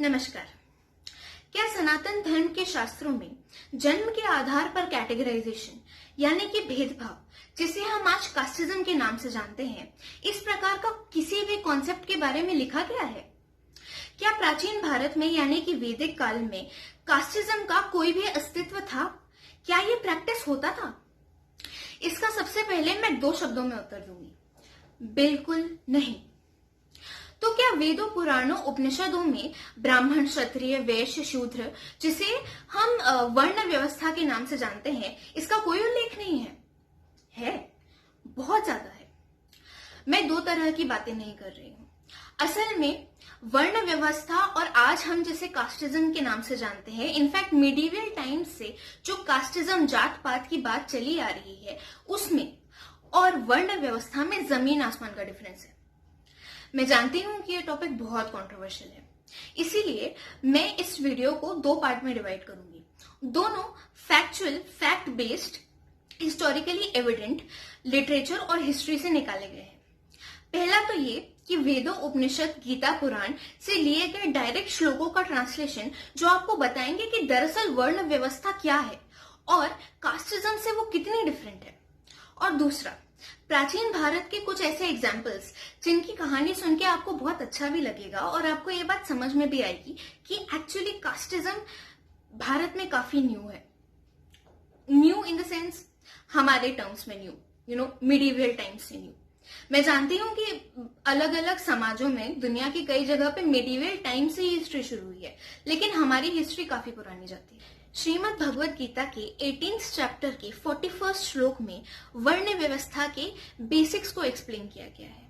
नमस्कार। क्या सनातन धर्म के शास्त्रों में जन्म के आधार पर कैटेगराइजेशन यानी कि भेदभाव, जिसे हम आज कास्टिज्म के नाम से जानते हैं, इस प्रकार का किसी भी कॉन्सेप्ट के बारे में लिखा गया है? क्या प्राचीन भारत में यानी कि वैदिक काल में कास्टिज्म का कोई भी अस्तित्व था? क्या ये प्रैक्टिस होता था? इसका सबसे पहले मैं 2 शब्दों में उत्तर दूंगी, बिल्कुल नहीं। तो क्या वेदों, पुराणों, उपनिषदों में ब्राह्मण, क्षत्रिय, वैश्य, शूद्र, जिसे हम वर्ण व्यवस्था के नाम से जानते हैं, इसका कोई उल्लेख नहीं है? है, बहुत ज्यादा है। मैं 2 तरह की बातें नहीं कर रही हूं। असल में वर्ण व्यवस्था और आज हम जिसे कास्टिज्म के नाम से जानते हैं, इनफैक्ट मिडिवल टाइम से जो कास्टिज्म, जात पात की बात चली आ रही है, उसमें और वर्ण व्यवस्था में जमीन आसमान का डिफरेंस है। मैं जानती हूं कि ये टॉपिक बहुत कंट्रोवर्शियल है, इसीलिए मैं इस वीडियो को 2 पार्ट में डिवाइड करूंगी। दोनों factual, fact based, historically evident literature और हिस्ट्री से निकाले गए हैं। पहला तो ये कि वेदों, उपनिषद, गीता, पुराण से लिए गए डायरेक्ट श्लोकों का ट्रांसलेशन, जो आपको बताएंगे कि दरअसल वर्ण व्यवस्था क्या है और कास्टिज्म से वो कितनी डिफरेंट है। और दूसरा, प्राचीन भारत के कुछ ऐसे एग्जाम्पल्स जिनकी कहानी सुन के आपको बहुत अच्छा भी लगेगा और आपको ये बात समझ में भी आएगी कि एक्चुअली कास्टिज्म भारत में काफी न्यू है। न्यू इन द सेंस हमारे टर्म्स में न्यू, मिडिवल टाइम्स से न्यू। मैं जानती हूं कि अलग अलग समाजों में दुनिया की कई जगह पे मिडिवल टाइम से ही हिस्ट्री शुरू हुई है, लेकिन हमारी हिस्ट्री काफी पुरानी जाती है। श्रीमद् भगवद गीता के 18th चैप्टर के 41st श्लोक में वर्ण व्यवस्था के बेसिक्स को एक्सप्लेन किया गया है।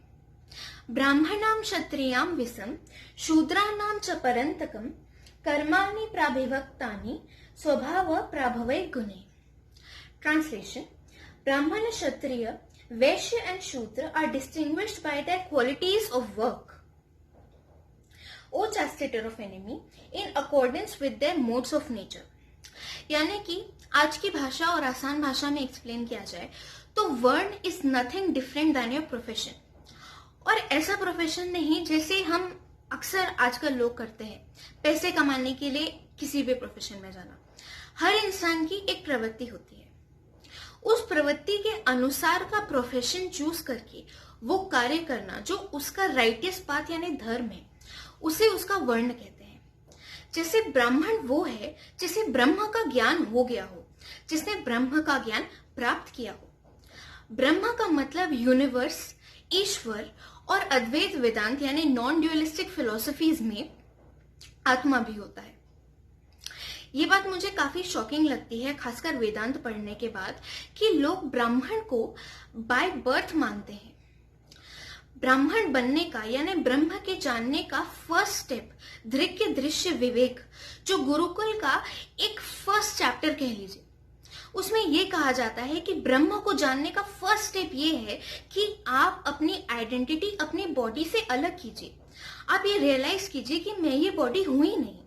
ब्राह्मणाम क्षत्रियाम विषम, शूद्राणाम च परंतकम, कर्माणि प्राभिभक्तानि, स्वभाव प्राभवे गुणे। ट्रांसलेशन: ब्राह्मण, क्षत्रिय, वैश्य एंड शूद्र are distinguished by their qualities of work, O chastitor of enemy, in accordance with their modes of nature। यानी कि आज की भाषा और आसान भाषा में एक्सप्लेन किया जाए तो वर्ण is nothing different than your profession. और ऐसा प्रोफेशन नहीं जैसे हम अक्सर आजकल लोग करते हैं, पैसे कमाने के लिए किसी भी प्रोफेशन में जाना। हर इंसान की एक प्रवृत्ति होती है, उस प्रवृत्ति के अनुसार का प्रोफेशन चूज करके वो कार्य करना जो उसका राइटियस पाथ यानी धर्म है, उसे उसका वर्ण कहते हैं। जैसे ब्राह्मण वो है जिसे ब्रह्म का ज्ञान हो गया हो, जिसने ब्रह्म का ज्ञान प्राप्त किया हो। ब्रह्म का मतलब यूनिवर्स, ईश्वर और अद्वैत वेदांत यानी नॉन ड्यूअलिस्टिक फिलोसफीज में आत्मा भी होता है। ये बात मुझे काफी शॉकिंग लगती है, खासकर वेदांत पढ़ने के बाद, कि लोग ब्राह्मण को बाय बर्थ मानते हैं। ब्राह्मण बनने का यानी ब्रह्म के जानने का फर्स्ट स्टेप दृक्य दृश्य विवेक, जो गुरुकुल का एक फर्स्ट चैप्टर कह लीजिए, उसमें यह कहा जाता है कि ब्रह्म को जानने का फर्स्ट स्टेप ये है कि आप अपनी आइडेंटिटी अपनी बॉडी से अलग कीजिए। आप ये रियलाइज कीजिए कि मैं ये बॉडी हूं ही नहीं।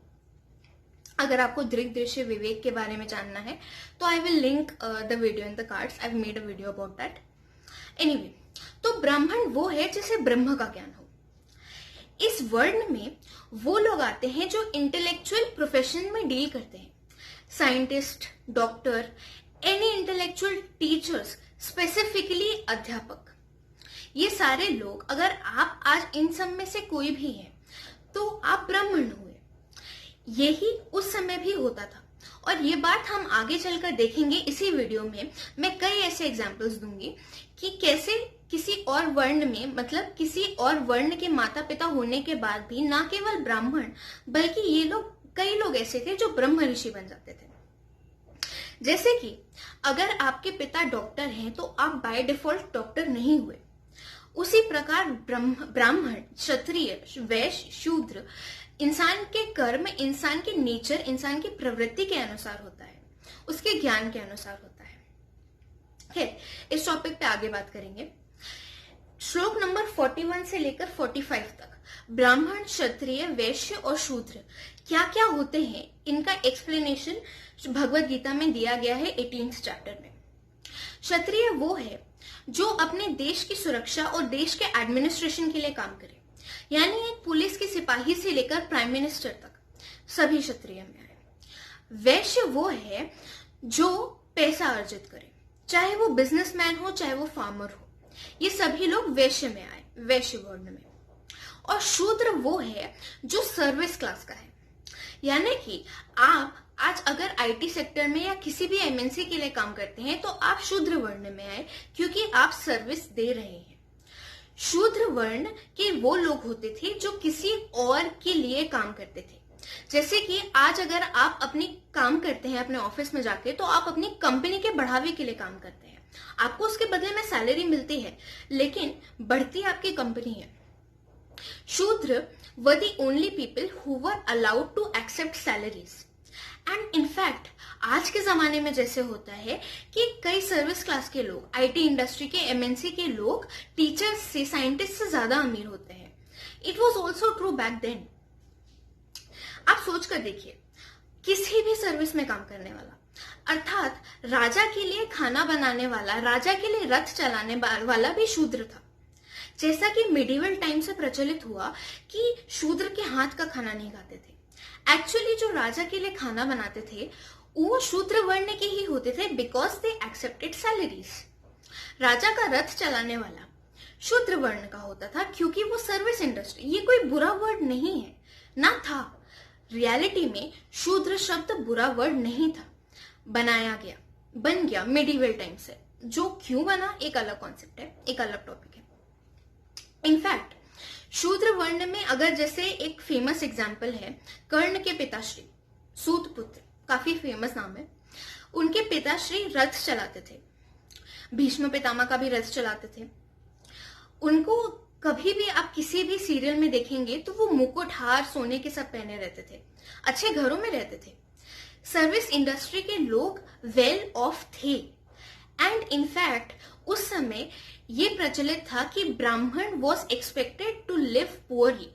अगर आपको दृक् दृश्य विवेक के बारे में जानना है तो I will link the video in the cards. I have made a video about that. Anyway, तो ब्राह्मण वो है जिसे ब्रह्म का ज्ञान हो। इस वर्ण में वो लोग आते हैं जो इंटेलेक्चुअल प्रोफेशन में डील करते हैं, scientist, doctor, any intellectual teachers, specifically अध्यापक। ये सारे लोग, अगर आप आज इन सब में से कोई भी है तो आप ब्राह्मण हुए। यही उस समय भी होता था और ये बात हम आगे चलकर देखेंगे। इसी वीडियो में मैं कई ऐसे एग्जाम्पल्स दूंगी कि कैसे किसी और वर्ण में, मतलब किसी और वर्ण के माता पिता होने के बाद भी ना केवल ब्राह्मण बल्कि ये लोग, कई लोग ऐसे थे जो ब्रह्म ऋषि बन जाते थे। जैसे कि अगर आपके पिता डॉक्टर हैं तो आप बाय डिफॉल्ट डॉक्टर नहीं हुए। उसी प्रकार ब्राह्मण, क्षत्रिय, वैश्य, शूद्र इंसान के कर्म, इंसान के नेचर, इंसान की प्रवृत्ति के अनुसार होता है, उसके ज्ञान के अनुसार होता है। खैर, इस टॉपिक पे आगे बात करेंगे। श्लोक नंबर 41 से लेकर 45 तक ब्राह्मण, क्षत्रिय, वैश्य और शूद्र क्या क्या होते हैं, इनका एक्सप्लेनेशन भगवद गीता में दिया गया है 18th चैप्टर में। क्षत्रिय वो है जो अपने देश की सुरक्षा और देश के एडमिनिस्ट्रेशन के लिए काम करे, यानी एक पुलिस के सिपाही से लेकर प्राइम मिनिस्टर तक सभी क्षत्रिय में आए। वैश्य वो है जो पैसा अर्जित करे, चाहे वो बिजनेसमैन हो चाहे वो फार्मर हो, ये सभी लोग वैश्य में आए, वैश्य वर्ण में। और शूद्र वो है जो सर्विस क्लास का है, यानी कि आप आज अगर आईटी सेक्टर में या किसी भी एमएनसी के लिए काम करते हैं तो आप शूद्र वर्ण में आए, क्योंकि आप सर्विस दे रहे हैं। शूद्र वर्ण के वो लोग होते थे जो किसी और के लिए काम करते थे। जैसे कि आज अगर आप अपनी काम करते हैं अपने ऑफिस में जाके, तो आप अपनी कंपनी के बढ़ावे के लिए काम करते हैं, आपको उसके बदले में सैलरी मिलती है, लेकिन बढ़ती आपकी कंपनी है। शूद्र were the only people who were allowed to accept salaries. And in fact आज के जमाने में जैसे होता है कि कई सर्विस क्लास के लोग, आईटी इंडस्ट्री के, एमएनसी के लोग टीचर्स से, साइंटिस्ट से ज्यादा अमीर होते हैं। It was also true back then. आप सोच कर देखिए, किसी भी सर्विस में काम करने वाला, अर्थात राजा के लिए खाना बनाने वाला, राजा के लिए रथ चलाने वाला भी शूद्र था। जैसा कि मिडिवल टाइम से प्रचलित हुआ कि शूद्र के हाथ का खाना नहीं खाते थे। एक्चुअली जो राजा के लिए खाना बनाते थे वो शूद्र वर्ण के ही होते थे, बिकॉज दे एक्सेप्टेड सैलरीज। राजा का रथ चलाने वाला शूद्र वर्ण का होता था, क्योंकि वो सर्विस इंडस्ट्री, ये कोई बुरा वर्ड नहीं है, ना था। रियलिटी में शूद्र शब्द बुरा वर्ड नहीं था, बन गया मिडिवल टाइम से। जो क्यों बना एक अलग कॉन्सेप्ट है, एक अलग टॉपिक है। इनफैक्ट शूद्र वर्ण में अगर जैसे एक फेमस एग्जाम्पल है कर्ण के पिताश्री सूतपुत्र, काफी फेमस नाम है। उनके पिताश्री रथ चलाते थे, भीष्म पितामह का भी रथ चलाते थे। उनको कभी भी आप किसी भी सीरियल में देखेंगे तो वो मुकुट, हार, सोने के सब पहने रहते थे, अच्छे घरों में रहते थे। सर्विस इंडस्ट्री के लोग वेल ऑफ थे। एंड इनफैक्ट उस समय ये प्रचलित था कि Brahmin was expected to live poorly,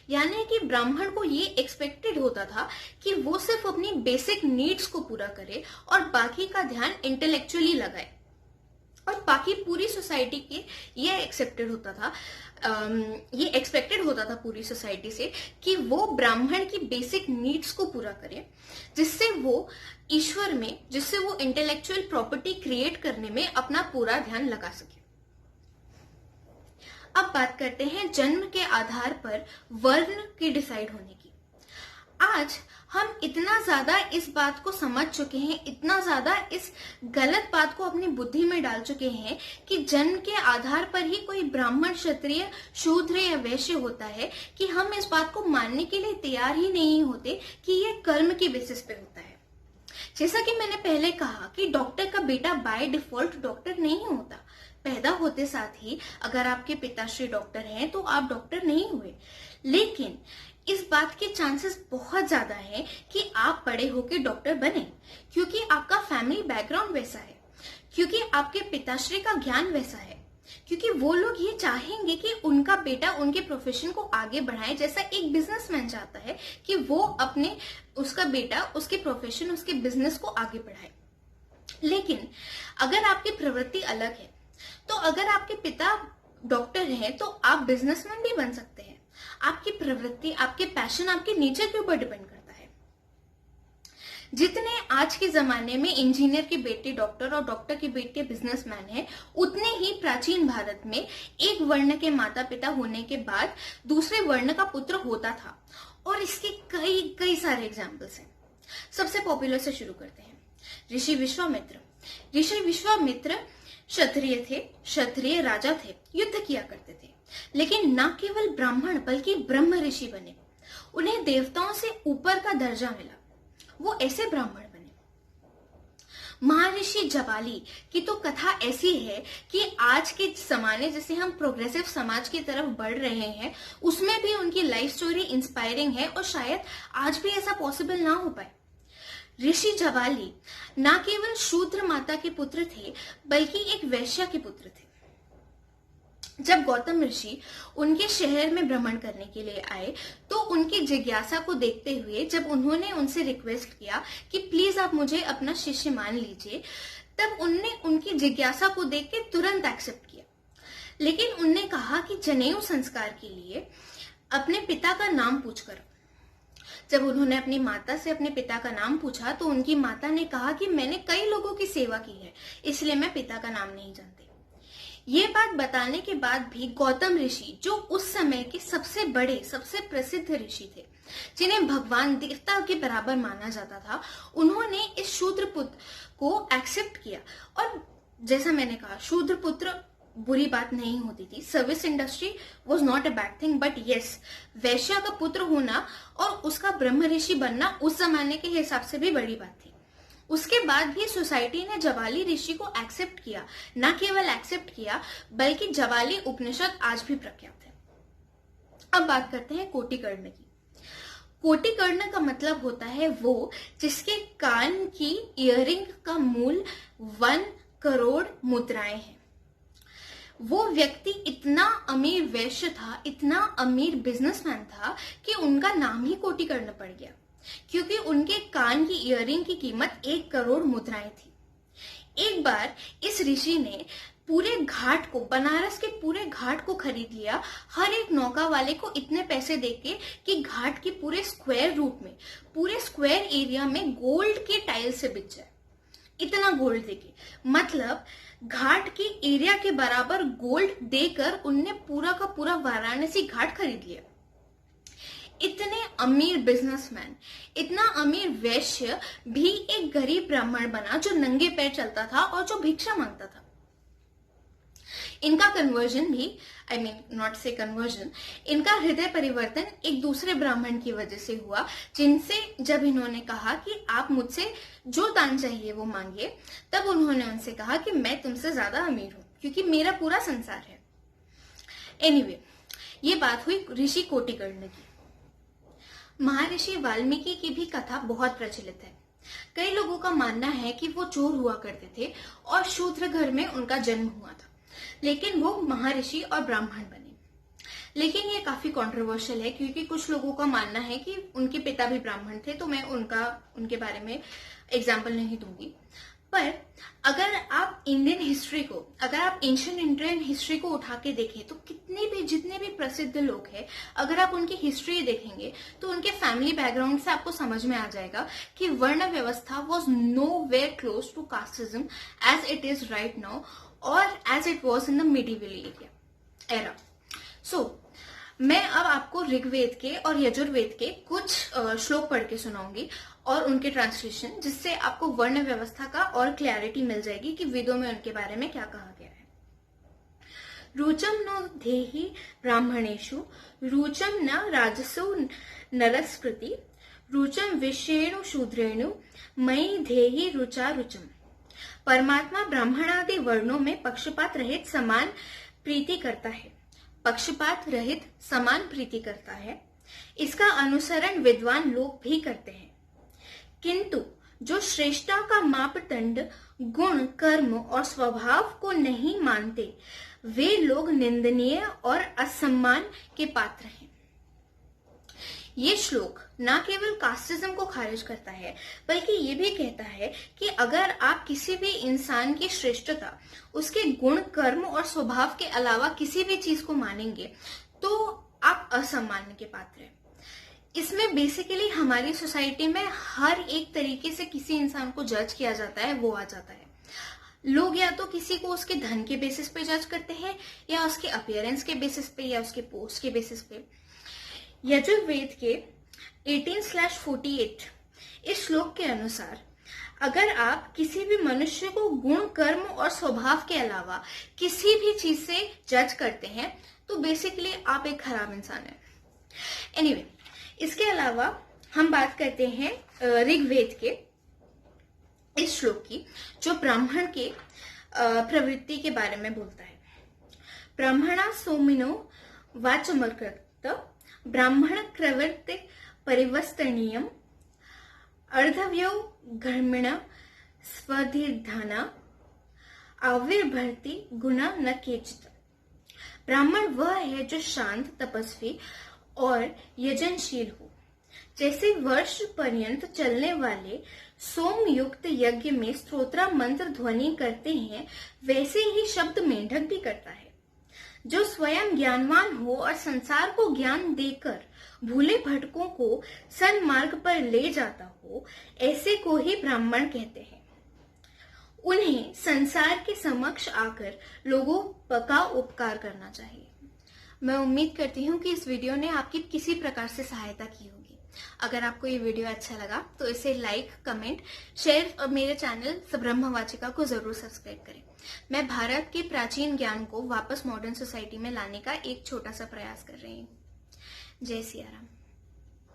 यानी कि ब्राह्मण को ये एक्सपेक्टेड होता था कि वो सिर्फ अपनी बेसिक नीड्स को पूरा करे और बाकी का ध्यान इंटेलेक्चुअली लगाए। और बाकी पूरी सोसाइटी के ये एक्सेप्टेड होता था, ये एक्सपेक्टेड होता था पूरी सोसाइटी से कि वो ब्राह्मण की बेसिक नीड्स को पूरा करे, जिससे वो ईश्वर में, जिससे वो इंटेलेक्चुअल प्रॉपर्टी क्रिएट करने में अपना पूरा ध्यान लगा सके। अब बात करते हैं जन्म के आधार पर वर्ण के डिसाइड होने की। आज हम इतना ज्यादा इस बात को समझ चुके हैं, इतना ज्यादा इस गलत बात को अपनी बुद्धि में डाल चुके हैं कि जन्म के आधार पर ही कोई ब्राह्मण, क्षत्रिय, शूद्र या वैश्य होता है, कि हम इस बात को मानने के लिए तैयार ही नहीं होते कि ये कर्म की बेसिस पे होता है। जैसा कि मैंने पहले कहा कि डॉक्टर का बेटा बाय डिफॉल्ट डॉक्टर नहीं होता। पैदा होते साथ ही अगर आपके पिताश्री डॉक्टर हैं तो आप डॉक्टर नहीं हुए, लेकिन इस बात के चांसेस बहुत ज्यादा हैं कि आप बड़े होकर डॉक्टर बने, क्योंकि आपका फैमिली बैकग्राउंड वैसा है, क्योंकि आपके पिताश्री का ज्ञान वैसा है, क्योंकि वो लोग ये चाहेंगे कि उनका बेटा उनके प्रोफेशन को आगे बढ़ाए, जैसा एक बिजनेसमैन चाहता है कि वो उसका बेटा उसके प्रोफेशन, उसके बिजनेस को आगे बढ़ाए। लेकिन अगर आपकी प्रवृत्ति अलग है, तो अगर आपके पिता डॉक्टर हैं तो आप बिजनेसमैन भी बन सकते हैं। आपकी प्रवृत्ति, आपके पैशन, आपके नेचर के ऊपर डिपेंड करता है। जितने आज के जमाने में इंजीनियर के बेटे डॉक्टर और डॉक्टर के बेटे बिजनेसमैन हैं, उतने ही प्राचीन भारत में एक वर्ण के माता पिता होने के बाद दूसरे वर्ण का पुत्र होता था। और इसके कई सारे एग्जाम्पल्स हैं। सबसे पॉपुलर से शुरू करते हैं। ऋषि विश्वामित्र क्षत्रिय थे, क्षत्रिय राजा थे, युद्ध किया करते थे, लेकिन न केवल ब्राह्मण बल्कि ब्रह्म ऋषि बने। उन्हें देवताओं से ऊपर का दर्जा मिला, वो ऐसे ब्राह्मण बने। महर्षि जबाली की तो कथा ऐसी है कि आज के जमाने, जैसे हम प्रोग्रेसिव समाज की तरफ बढ़ रहे हैं, उसमें भी उनकी लाइफ स्टोरी इंस्पायरिंग है और शायद आज भी ऐसा पॉसिबल ना हो पाए। ऋषि जबाली न केवल शूद्र माता के पुत्र थे बल्कि एक वैश्या के पुत्र थे। जब गौतम ऋषि उनके शहर में भ्रमण करने के लिए आए तो उनकी जिज्ञासा को देखते हुए जब उन्होंने उनसे रिक्वेस्ट किया कि प्लीज आप मुझे अपना शिष्य मान लीजिए, तब उनने उनकी जिज्ञासा को देख के तुरंत एक्सेप्ट किया। लेकिन उनने कहा कि जनेऊ संस्कार के लिए अपने पिता का नाम पूछ कर, जब उन्होंने अपनी माता से अपने पिता का नाम पूछा तो उनकी माता ने कहा कि मैंने कई लोगों की सेवा की है, इसलिए मैं पिता का नाम नहीं जानती। ये बात बताने के बाद भी गौतम ऋषि, जो उस समय के सबसे बड़े, सबसे प्रसिद्ध ऋषि थे, जिन्हें भगवान देवता के बराबर माना जाता था, उन्होंने इस शूद्र पुत्र को एक्सेप्ट किया। और जैसा मैंने कहा, शूद्र पुत्र बुरी बात नहीं होती थी। Service industry was not a bad thing, but yes, वैश्या का पुत्र होना और उसका ब्रह्म ऋषि बनना उस जमाने के हिसाब से भी बड़ी बात थी। उसके बाद भी सोसाइटी ने जवाली ऋषि को एक्सेप्ट किया, न केवल एक्सेप्ट किया बल्कि जवाली उपनिषद आज भी प्रख्यात है। अब बात करते हैं कोटिकर्ण की। कोटिकर्ण का मतलब होता है वो जिसके कान की इयररिंग का मूल 1 करोड़ मुद्राएं हैं। वो व्यक्ति इतना अमीर वैश्य था, इतना अमीर बिजनेसमैन था कि उनका नाम ही कोटिकर्ण पड़ गया, क्योंकि उनके कान की इयररिंग की कीमत 1 करोड़ मुद्राएं थी। एक बार इस ऋषि ने पूरे घाट को, बनारस के पूरे घाट को खरीद लिया, हर एक नौका वाले को इतने पैसे देके कि घाट के पूरे स्क्वायर रूट में, पूरे स्क्वायर एरिया में गोल्ड के टाइल से बिक जाए। इतना गोल्ड देके, मतलब घाट के एरिया के बराबर गोल्ड देकर उनने पूरा का पूरा वाराणसी घाट खरीद लिया। इतने अमीर बिजनेसमैन, इतना अमीर वैश्य भी एक गरीब ब्राह्मण बना जो नंगे पैर चलता था और जो भिक्षा मांगता था। इनका कन्वर्जन भी, आई मीन नॉट से कन्वर्जन, इनका हृदय परिवर्तन एक दूसरे ब्राह्मण की वजह से हुआ, जिनसे जब इन्होंने कहा कि आप मुझसे जो दान चाहिए वो मांगिए, तब उन्होंने उनसे कहा कि मैं तुमसे ज्यादा अमीर हूं क्योंकि मेरा पूरा संसार है। एनीवे, ये बात हुई ऋषि कोटिकर्ण की। महर्षि वाल्मीकि की भी कथा बहुत प्रचलित है। कई लोगों का मानना है कि वो चोर हुआ करते थे और शूद्र घर में उनका जन्म हुआ था, लेकिन वो महर्षि और ब्राह्मण बने। लेकिन ये काफी कंट्रोवर्शियल है, क्योंकि कुछ लोगों का मानना है कि उनके पिता भी ब्राह्मण थे, तो मैं उनके बारे में एग्जाम्पल नहीं दूंगी। पर अगर आप इंडियन हिस्ट्री को, अगर आप एंशिएंट इंडियन हिस्ट्री को उठा के देखें तो जितने भी प्रसिद्ध लोग हैं, अगर आप उनकी हिस्ट्री देखेंगे तो उनके फैमिली बैकग्राउंड से आपको समझ में आ जाएगा कि वर्ण व्यवस्था was nowhere close to casteism as it is right now और as it was in the medieval era. So मैं अब आपको ऋग्वेद के और यजुर्वेद के कुछ श्लोक पढ़ के सुनाऊंगी और उनके ट्रांसलेशन, जिससे आपको वर्ण व्यवस्था का और क्लैरिटी मिल जाएगी कि वेदों में उनके बारे में क्या कहा गया है। रुचम नो धेहि ब्राह्मणेषु, रुचम न राजसो नरस्कृति, रुचम विषयेणु शूद्रेणु, मयि धेहि रुचा रुचम। परमात्मा ब्राह्मणादि वर्णों में पक्षपात रहित समान प्रीति करता है, पक्षपात रहित समान प्रीति करता है। इसका अनुसरण विद्वान लोग भी करते हैं, किंतु जो श्रेष्ठता का मापदंड गुण, कर्म और स्वभाव को नहीं मानते, वे लोग निंदनीय और असम्मान के पात्र हैं। ये श्लोक न केवल कास्टिज्म को खारिज करता है, बल्कि ये भी कहता है कि अगर आप किसी भी इंसान की श्रेष्ठता, उसके गुण, कर्म और स्वभाव के अलावा किसी भी चीज को मानेंगे तो आप असम्मान के पात्र हैं। इसमें बेसिकली हमारी सोसाइटी में हर एक तरीके से किसी इंसान को जज किया जाता है, वो आ जाता है। लोग या तो किसी को उसके धन के बेसिस पे जज करते हैं, या उसके अपीयरेंस के बेसिस पे, या उसके पोस्ट के बेसिस पे। यजुर्वेद के 18/48 इस श्लोक के अनुसार अगर आप किसी भी मनुष्य को गुण, कर्म और स्वभाव के अलावा किसी भी चीज से जज करते हैं तो बेसिकली आप एक खराब इंसान है। एनीवे, इसके अलावा हम बात करते हैं ऋग्वेद के इस श्लोक की, जो ब्राह्मण के प्रवृत्ति के बारे में बोलता है। ब्राह्मणा सोमिनो वाचमकृत ब्राह्मण प्रवृत्ति परिवस्तनीयम अर्धव्यो घर्मिण स्वधिर्धाना आविर्भर्ति गुना न केचित। ब्राह्मण वह है जो शांत, तपस्वी और यजनशील हो। जैसे वर्ष पर्यंत चलने वाले सोम युक्त यज्ञ में स्तोत्र मंत्र ध्वनि करते हैं, वैसे ही शब्द मेंढक भी करता है। जो स्वयं ज्ञानवान हो और संसार को ज्ञान देकर भूले भटकों को सन्मार्ग पर ले जाता हो, ऐसे को ही ब्राह्मण कहते हैं। उन्हें संसार के समक्ष आकर लोगों का उपकार करना चाहिए। मैं उम्मीद करती हूँ कि इस वीडियो ने आपकी किसी प्रकार से सहायता की होगी। अगर आपको ये वीडियो अच्छा लगा तो इसे लाइक, कमेंट, शेयर और मेरे चैनल ब्रह्मवाचिका को जरूर सब्सक्राइब करें। मैं भारत के प्राचीन ज्ञान को वापस मॉडर्न सोसाइटी में लाने का एक छोटा सा प्रयास कर रही हूँ। जय सिया राम।